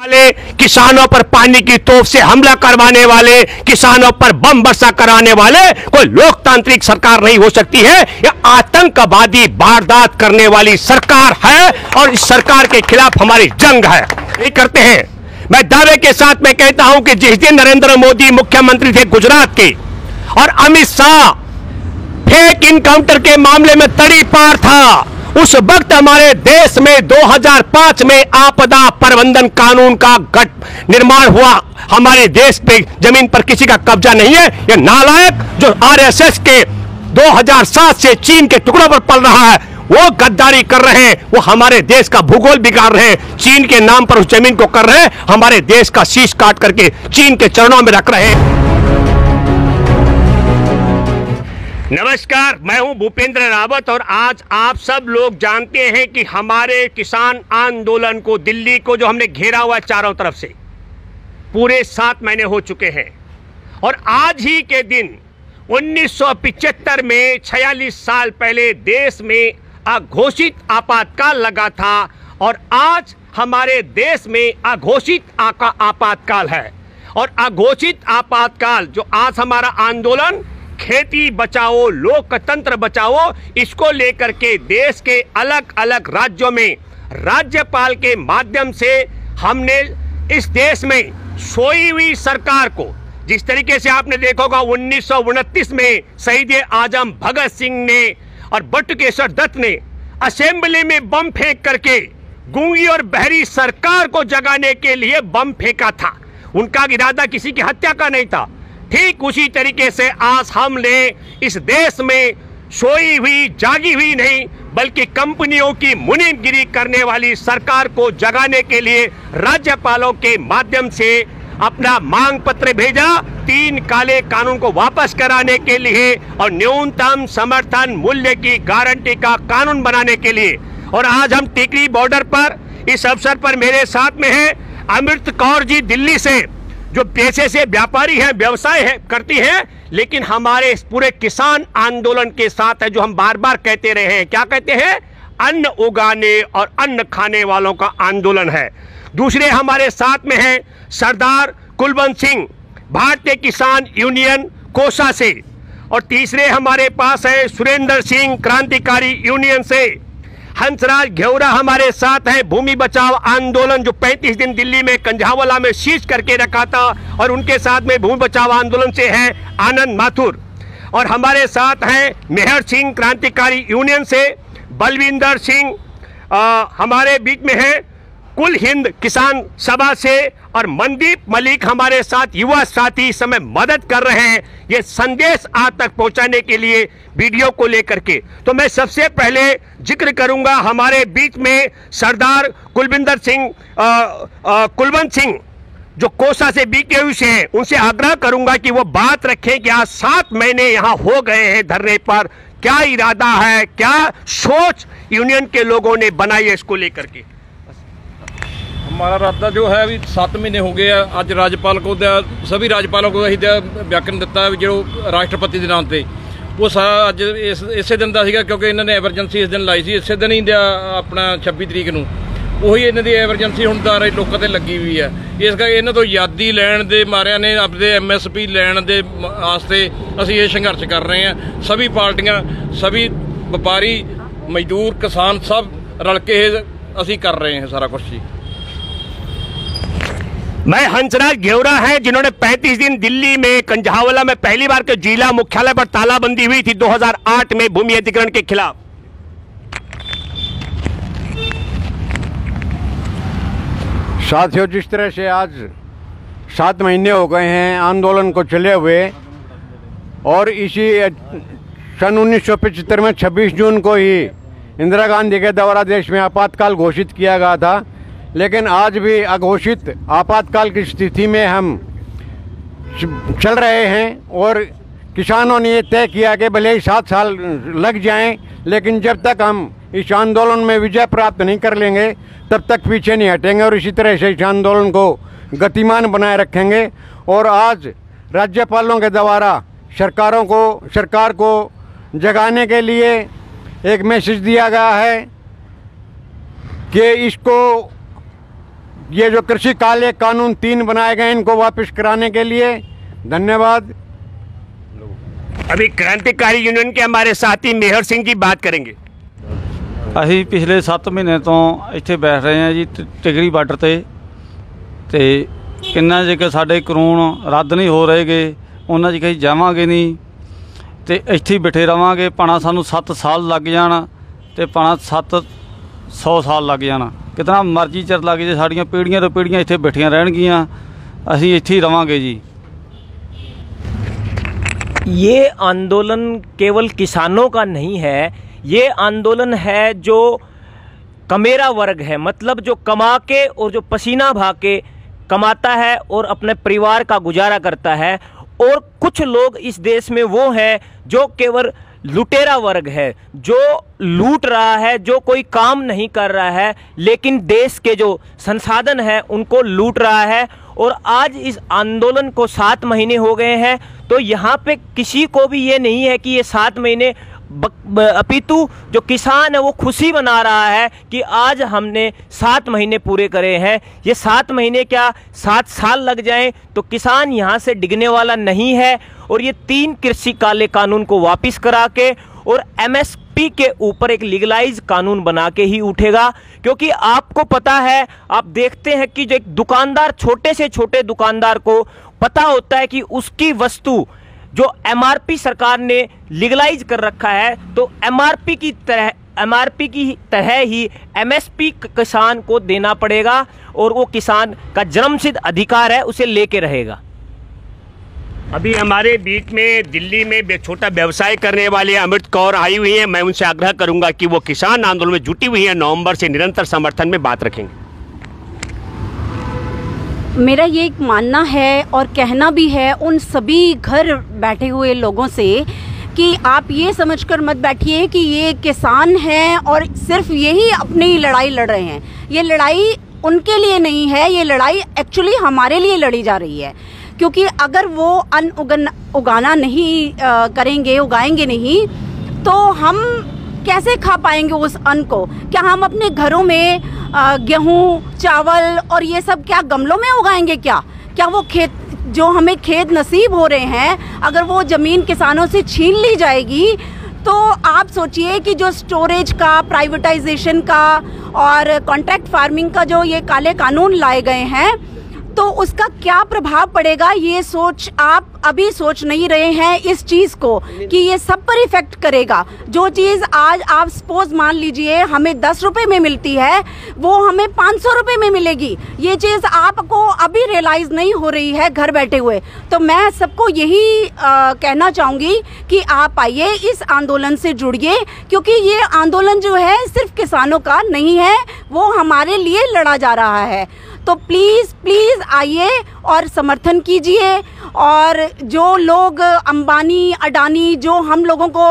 वाले, किसानों पर पानी की तोप से हमला करवाने वाले, किसानों पर बम वर्षा कराने वाले कोई लोकतांत्रिक सरकार नहीं हो सकती है। यह आतंकवादी वारदात करने वाली सरकार है और इस सरकार के खिलाफ हमारी जंग है। ये करते हैं। मैं दावे के साथ मैं कहता हूं कि जिस दिन नरेंद्र मोदी मुख्यमंत्री थे गुजरात के और अमित शाह फेक इनकाउंटर के मामले में तड़ी पार था, उस वक्त हमारे देश में 2005 में आपदा प्रबंधन कानून का निर्माण हुआ। हमारे देश पे जमीन पर किसी का कब्जा नहीं है। यह नालायक जो आरएसएस के 2007 से चीन के टुकड़ों पर पल रहा है, वो गद्दारी कर रहे हैं, वो हमारे देश का भूगोल बिगाड़ रहे हैं, चीन के नाम पर उस जमीन को कर रहे हैं, हमारे देश का शीश काट करके चीन के चरणों में रख रहे हैं। नमस्कार, मैं हूं भूपेंद्र रावत और आज आप सब लोग जानते हैं कि हमारे किसान आंदोलन को, दिल्ली को जो हमने घेरा हुआ है चारों तरफ से, पूरे 7 महीने हो चुके हैं। और आज ही के दिन 1975 में 46 साल पहले देश में अघोषित आपातकाल लगा था और आज हमारे देश में अघोषित आपातकाल है। और अघोषित आपातकाल जो आज हमारा आंदोलन खेती बचाओ लोकतंत्र बचाओ, इसको लेकर के देश के अलग अलग राज्यों में राज्यपाल के माध्यम से हमने इस देश में सोई हुई सरकार को, जिस तरीके से आपने देखा होगा 1929 में शहीद आजम भगत सिंह ने और बटुकेश्वर दत्त ने असेंबली में बम फेंक करके गूंगी और बहरी सरकार को जगाने के लिए बम फेंका था। उनका इरादा किसी की हत्या का नहीं था। ठीक उसी तरीके से आज हमने इस देश में सोई हुई जागी हुई नहीं बल्कि कंपनियों की मुनीमगिरी करने वाली सरकार को जगाने के लिए राज्यपालों के माध्यम से अपना मांग पत्र भेजा, 3 काले कानून को वापस कराने के लिए और न्यूनतम समर्थन मूल्य की गारंटी का कानून बनाने के लिए। और आज हम टिकरी बॉर्डर पर इस अवसर पर मेरे साथ में है अमृत कौर जी, दिल्ली से, जो पेशे से व्यापारी हैं, व्यवसाय है करती हैं, लेकिन हमारे पूरे किसान आंदोलन के साथ है, जो हम बार बार कहते रहे हैं। क्या कहते हैं? अन्न उगाने और अन्न खाने वालों का आंदोलन है। दूसरे हमारे साथ में हैं सरदार कुलवंत सिंह, भारतीय किसान यूनियन कोसा से। और तीसरे हमारे पास है सुरेंद्र सिंह, क्रांतिकारी यूनियन से। हंसराज घेवरा हमारे साथ हैं, भूमि बचाओ आंदोलन जो 35 दिन दिल्ली में कंझावला में शीज करके रखा था, और उनके साथ में भूमि बचाओ आंदोलन से है आनंद माथुर। और हमारे साथ हैं मेहर सिंह, क्रांतिकारी यूनियन से, बलविंदर सिंह हमारे बीच में है कुल हिंद किसान सभा से, और मनदीप मलिक हमारे साथ युवा साथी इस समय मदद कर रहे हैं ये संदेश आज तक पहुंचाने के लिए वीडियो को लेकर के। तो मैं सबसे पहले जिक्र करूंगा हमारे बीच में सरदार कुलविंदर सिंह कुलवंत सिंह जो कोसा से बीकेयू से हैं, उनसे आग्रह करूंगा कि वो बात रखें कि आज 7 महीने यहाँ हो गए हैं धरने पर, क्या इरादा है, क्या सोच यूनियन के लोगों ने बनाई है इसको लेकर के। हमारा इरादा जो है भी 7 महीने हो गए हैं। अज राज्यपाल को सभी राज्यपालों को अं व्याकरण दिता है जो राष्ट्रपति के नाम से, वो सारा अज इसे दिन का सीगा, क्योंकि इन्होंने एमरजेंसी इस दिन लाई सी, इसे दिन ही अपना 26 तरीक ਨੂੰ ਉਹੀ ਇਹਨਾਂ ਦੀ ਐਮਰਜੈਂਸੀ ਹੁਣ ਦਾਰੇ ਲੋਕਾਂ ਤੇ ਲੱਗੀ ਹੋਈ ਹੈ। ਇਸ ਕਰਕੇ ਇਹਨਾਂ ਤੋਂ ਆਜ਼ਾਦੀ ਲੈਣ ਦੇ ਮਾਰਿਆਂ ਨੇ ਆਪਣੇ ਐਮਐਸਪੀ ਲੈਣ ਦੇ ਵਾਸਤੇ ਅਸੀਂ ਇਹ ਸੰਘਰਸ਼ ਕਰ ਰਹੇ ਹਾਂ। सभी पार्टियां, सभी व्यापारी, मजदूर, किसान सब रल के ਅਸੀਂ कर रहे हैं सारा कुछ जी। मैं हंसराज घेवरा है, जिन्होंने 35 दिन दिल्ली में कंझावला में पहली बार के जिला मुख्यालय पर तालाबंदी हुई थी 2008 में भूमि अधिग्रहण के खिलाफ। साथियों, जिस तरह से आज 7 महीने हो गए हैं आंदोलन को चले हुए, और इसी सन 1975 में 26 जून को ही इंदिरा गांधी के द्वारा देश में आपातकाल घोषित किया गया था, लेकिन आज भी अघोषित आपातकाल की स्थिति में हम चल रहे हैं। और किसानों ने ये तय किया कि भले ही 7 साल लग जाएं, लेकिन जब तक हम इस आंदोलन में विजय प्राप्त नहीं कर लेंगे तब तक पीछे नहीं हटेंगे और इसी तरह से इस आंदोलन को गतिमान बनाए रखेंगे। और आज राज्यपालों के द्वारा सरकार को जगाने के लिए एक मैसेज दिया गया है कि इसको ये जो कृषि काले कानून 3 बनाए गए इनको वापस कराने के लिए धन्यवाद। अभी क्रांतिकारी यूनियन के हमारे साथी मेहर सिंह जी बात करेंगे। ਅਸੀਂ ਪਿਛਲੇ 7 ਮਹੀਨੇ ਤੋਂ ਇੱਥੇ ਬੈਠ ਰਹੇ ਹਾਂ ਜੀ ਟਿਗਰੀ ਬਾਰਡਰ ਤੇ ਕਿੰਨਾ ਜੇ ਕਿ ਸਾਡੇ ਕਾਨੂੰਨ ਰੱਦ ਨਹੀਂ ਹੋ ਰਹੇਗੇ ਉਹਨਾਂ 'ਚ ਕਹੀਂ ਜਾਵਾਂਗੇ ਨਹੀਂ ਤੇ ਇੱਥੇ ਹੀ ਬੈਠੇ ਰਵਾਂਗੇ। ਭਾਣਾ ਸਾਨੂੰ 7 ਸਾਲ ਲੱਗ ਜਾਣ ਤੇ ਭਾਣਾ 700 ਸਾਲ ਲੱਗ ਜਾਣ, ਕਿਤਨਾ ਮਰਜ਼ੀ ਚਿਰ ਲੱਗ ਜੇ, ਸਾਡੀਆਂ ਪੀੜ੍ਹੀਆਂ ਤੋਂ ਪੀੜ੍ਹੀਆਂ ਇੱਥੇ ਬੈਠੀਆਂ ਰਹਿਣਗੀਆਂ, ਅਸੀਂ ਇੱਥੇ ਹੀ ਰਵਾਂਗੇ जी। ये आंदोलन केवल किसानों का नहीं है, ये आंदोलन है जो कमेरा वर्ग है, मतलब जो कमा के और जो पसीना बहा के कमाता है और अपने परिवार का गुजारा करता है। और कुछ लोग इस देश में वो हैं जो केवल लुटेरा वर्ग है, जो लूट रहा है, जो कोई काम नहीं कर रहा है, लेकिन देश के जो संसाधन है उनको लूट रहा है। और आज इस आंदोलन को 7 महीने हो गए हैं, तो यहाँ पे किसी को भी ये नहीं है कि ये 7 महीने, अपितु जो किसान है वो खुशी मना रहा है कि आज हमने 7 महीने पूरे करे हैं। ये 7 महीने क्या 7 साल लग जाएं तो किसान यहाँ से डिगने वाला नहीं है। और ये 3 कृषि काले कानून को वापस करा के और MSP के ऊपर एक लीगलाइज कानून बना के ही उठेगा। क्योंकि आपको पता है, आप देखते हैं कि जो एक दुकानदार, छोटे से छोटे दुकानदार को पता होता है कि उसकी वस्तु जो MRP सरकार ने लीगलाइज कर रखा है, तो MRP की तरह ही MSP किसान को देना पड़ेगा और वो किसान का जन्मसिद्ध अधिकार है, उसे लेके रहेगा। अभी हमारे बीच में दिल्ली में छोटा व्यवसाय करने वाले अमृत कौर आई हुई हैं। मैं उनसे आग्रह करूंगा कि वो किसान आंदोलन में जुटी हुई हैं, नवंबर से निरंतर समर्थन में बात रखेंगे। मेरा ये एक मानना है और कहना भी है उन सभी घर बैठे हुए लोगों से कि आप ये समझकर मत बैठिए कि ये किसान हैं और सिर्फ यही अपनी लड़ाई लड़ रहे हैं। ये लड़ाई उनके लिए नहीं है, ये लड़ाई एक्चुअली हमारे लिए लड़ी जा रही है। क्योंकि अगर वो अन्न उगाना नहीं करेंगे, उगाएंगे नहीं, तो हम कैसे खा पाएंगे उस अन्न को? क्या हम अपने घरों में गेहूँ, चावल और ये सब क्या गमलों में उगाएंगे? क्या वो खेत, जो हमें खेत नसीब हो रहे हैं, अगर वो ज़मीन किसानों से छीन ली जाएगी, तो आप सोचिए कि जो स्टोरेज का, प्राइवेटाइजेशन का और कॉन्ट्रैक्ट फार्मिंग का जो ये काले कानून लाए गए हैं, तो उसका क्या प्रभाव पड़ेगा, ये सोच आप अभी सोच नहीं रहे हैं इस चीज़ को कि ये सब पर इफेक्ट करेगा। जो चीज़ आज आप सपोज मान लीजिए हमें 10 रुपए में मिलती है, वो हमें 500 रुपए में मिलेगी। ये चीज़ आपको अभी रियलाइज़ नहीं हो रही है घर बैठे हुए। तो मैं सबको यही कहना चाहूँगी कि आप आइए, इस आंदोलन से जुड़िए, क्योंकि ये आंदोलन जो है सिर्फ किसानों का नहीं है, वो हमारे लिए लड़ा जा रहा है। तो प्लीज़ आइए और समर्थन कीजिए। और जो लोग अंबानी, अडानी, जो हम लोगों को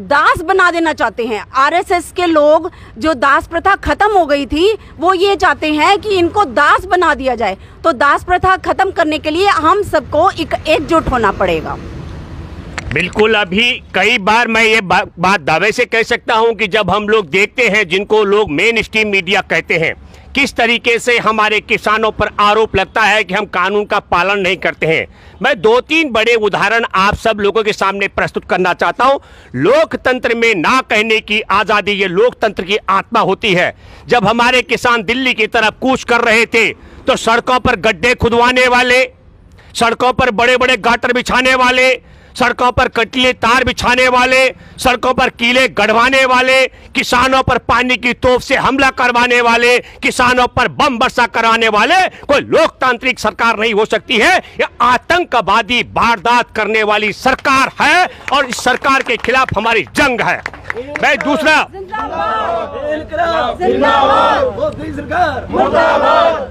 दास बना देना चाहते हैं, RSS के लोग, जो दास प्रथा खत्म हो गई थी, वो ये चाहते हैं कि इनको दास बना दिया जाए। तो दास प्रथा खत्म करने के लिए हम सबको एकजुट होना पड़ेगा। बिल्कुल। अभी कई बार मैं ये बात दावे से कह सकता हूं कि जब हम लोग देखते हैं, जिनको लोग मेन स्ट्रीम मीडिया कहते हैं, किस तरीके से हमारे किसानों पर आरोप लगता है कि हम कानून का पालन नहीं करते हैं, मैं 2-3 बड़े उदाहरण आप सब लोगों के सामने प्रस्तुत करना चाहता हूं। लोकतंत्र में ना कहने की आजादी, ये लोकतंत्र की आत्मा होती है। जब हमारे किसान दिल्ली की तरफ कूच कर रहे थे, तो सड़कों पर गड्ढे खुदवाने वाले, सड़कों पर बड़े बड़े गाटर बिछाने वाले, सड़कों पर कटीले तार बिछाने वाले, सड़कों पर कीले गढ़वाने वाले, किसानों पर पानी की तोप से हमला करवाने वाले, किसानों पर बम वर्षा कराने वाले कोई लोकतांत्रिक सरकार नहीं हो सकती है। यह आतंकवादी वारदात करने वाली सरकार है और इस सरकार के खिलाफ हमारी जंग है।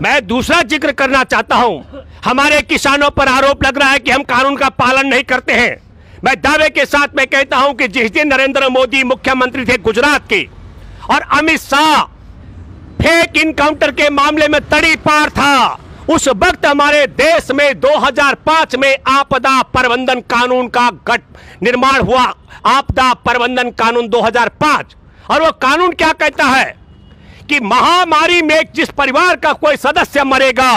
मैं दूसरा जिक्र करना चाहता हूं। हमारे किसानों पर आरोप लग रहा है कि हम कानून का पालन नहीं करते हैं। मैं दावे के साथ मैं कहता हूं कि जिस दिन नरेंद्र मोदी मुख्यमंत्री थे गुजरात के और अमित शाह फेक इनकाउंटर के मामले में तड़ी पार था, उस वक्त हमारे देश में 2005 में आपदा प्रबंधन कानून का निर्माण हुआ, आपदा प्रबंधन कानून 2005। और वो कानून क्या कहता है कि महामारी में जिस परिवार का कोई सदस्य मरेगा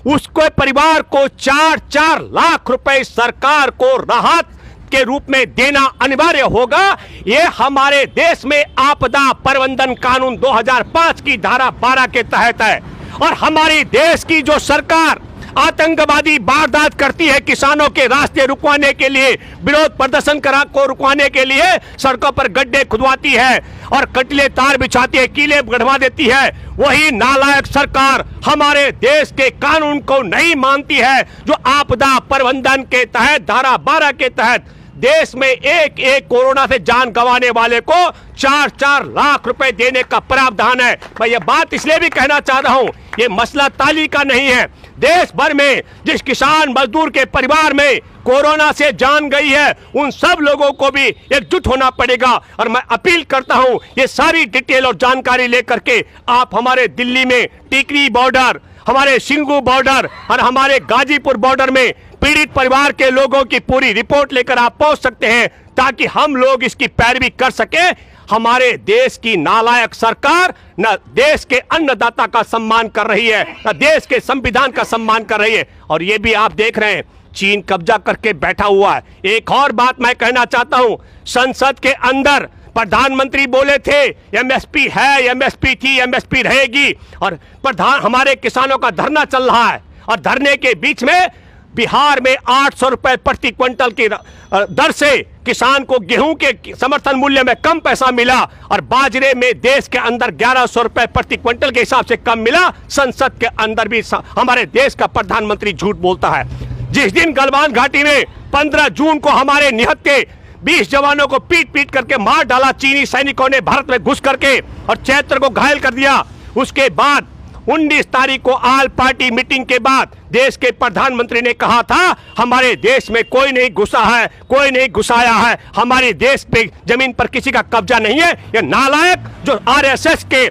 उसको परिवार को 4-4 लाख रुपए सरकार को राहत के रूप में देना अनिवार्य होगा। ये हमारे देश में आपदा प्रबंधन कानून 2005 की धारा 12 के तहत है। और हमारी देश की जो सरकार आतंकवादी वारदात करती है, किसानों के रास्ते रुकवाने के लिए, विरोध प्रदर्शन को रुकवाने के लिए सड़कों पर गड्ढे खुदवाती है और कटीले तार बिछाती है, कीले गढ़वा देती है, वही नालायक सरकार हमारे देश के कानून को नहीं मानती है, जो आपदा प्रबंधन के तहत धारा 12 के तहत देश में एक एक कोरोना से जान गंवाने वाले को 4-4 लाख रुपए देने का प्रावधान है। मैं ये बात इसलिए भी कहना चाह रहा हूं, ये मसला ताली का नहीं है। देश भर में जिस किसान मजदूर के परिवार में कोरोना से जान गई है, उन सब लोगों को भी एकजुट होना पड़ेगा। और मैं अपील करता हूं, ये सारी डिटेल और जानकारी लेकर के आप हमारे दिल्ली में टिकरी बॉर्डर, हमारे सिंगू बॉर्डर और हमारे गाजीपुर बॉर्डर में पीड़ित परिवार के लोगों की पूरी रिपोर्ट लेकर आप पहुंच सकते हैं, ताकि हम लोग इसकी पैरवी कर सके। हमारे देश की नालायक सरकार न देश के अन्नदाता का सम्मान कर रही है, न देश के संविधान का सम्मान कर रही है। और ये भी आप देख रहे हैं, चीन कब्जा करके बैठा हुआ है। एक और बात मैं कहना चाहता हूं, संसद के अंदर प्रधानमंत्री बोले थे एमएसपी है, एमएसपी थी, एमएसपी रहेगी, और हमारे किसानों का धरना चल रहा है। और धरने के बीच में बिहार में 800 रुपए प्रति क्विंटल की दर से किसान को गेहूं के समर्थन मूल्य में कम पैसा मिला, और बाजरे में देश के अंदर 1100 रुपए प्रति क्विंटल के हिसाब से कम मिला। संसद के अंदर भी हमारे देश का प्रधानमंत्री झूठ बोलता है। जिस दिन गलवान घाटी में 15 जून को हमारे निहत्थे के 20 जवानों को पीट पीट करके मार डाला चीनी सैनिकों ने भारत में घुस करके, और चैत्र को घायल कर दिया, उसके बाद 19 तारीख को ऑल पार्टी मीटिंग के बाद देश के प्रधानमंत्री ने कहा था हमारे देश में कोई नहीं घुसा है, कोई नहीं घुसाया है, हमारे देश पे जमीन पर किसी का कब्जा नहीं है। ये नालायक जो आरएसएस के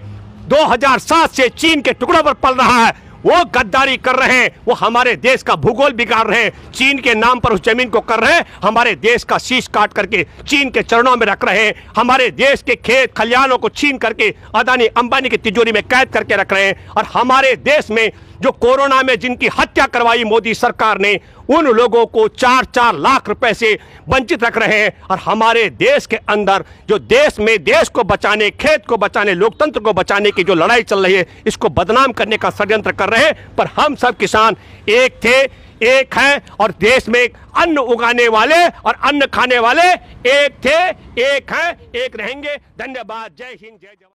2007 से चीन के टुकड़ों पर पल रहा है, वो गद्दारी कर रहे हैं, वो हमारे देश का भूगोल बिगाड़ रहे हैं, चीन के नाम पर उस जमीन को कर रहे हैं, हमारे देश का शीश काट करके चीन के चरणों में रख रहे हैं, हमारे देश के खेत खलिहानों को छीन करके अदानी अंबानी की तिजोरी में कैद करके रख रहे हैं। और हमारे देश में जो कोरोना में जिनकी हत्या करवाई मोदी सरकार ने, उन लोगों को 4-4 लाख रुपए से वंचित रख रहे हैं। और हमारे देश के अंदर जो देश में देश को बचाने, खेत को बचाने, लोकतंत्र को बचाने की जो लड़ाई चल रही है, इसको बदनाम करने का षड्यंत्र कर रहे हैं। पर हम सब किसान एक थे, एक है, और देश में अन्न उगाने वाले और अन्न खाने वाले एक थे, एक हैं, एक रहेंगे। धन्यवाद। जय हिंद, जय जवान।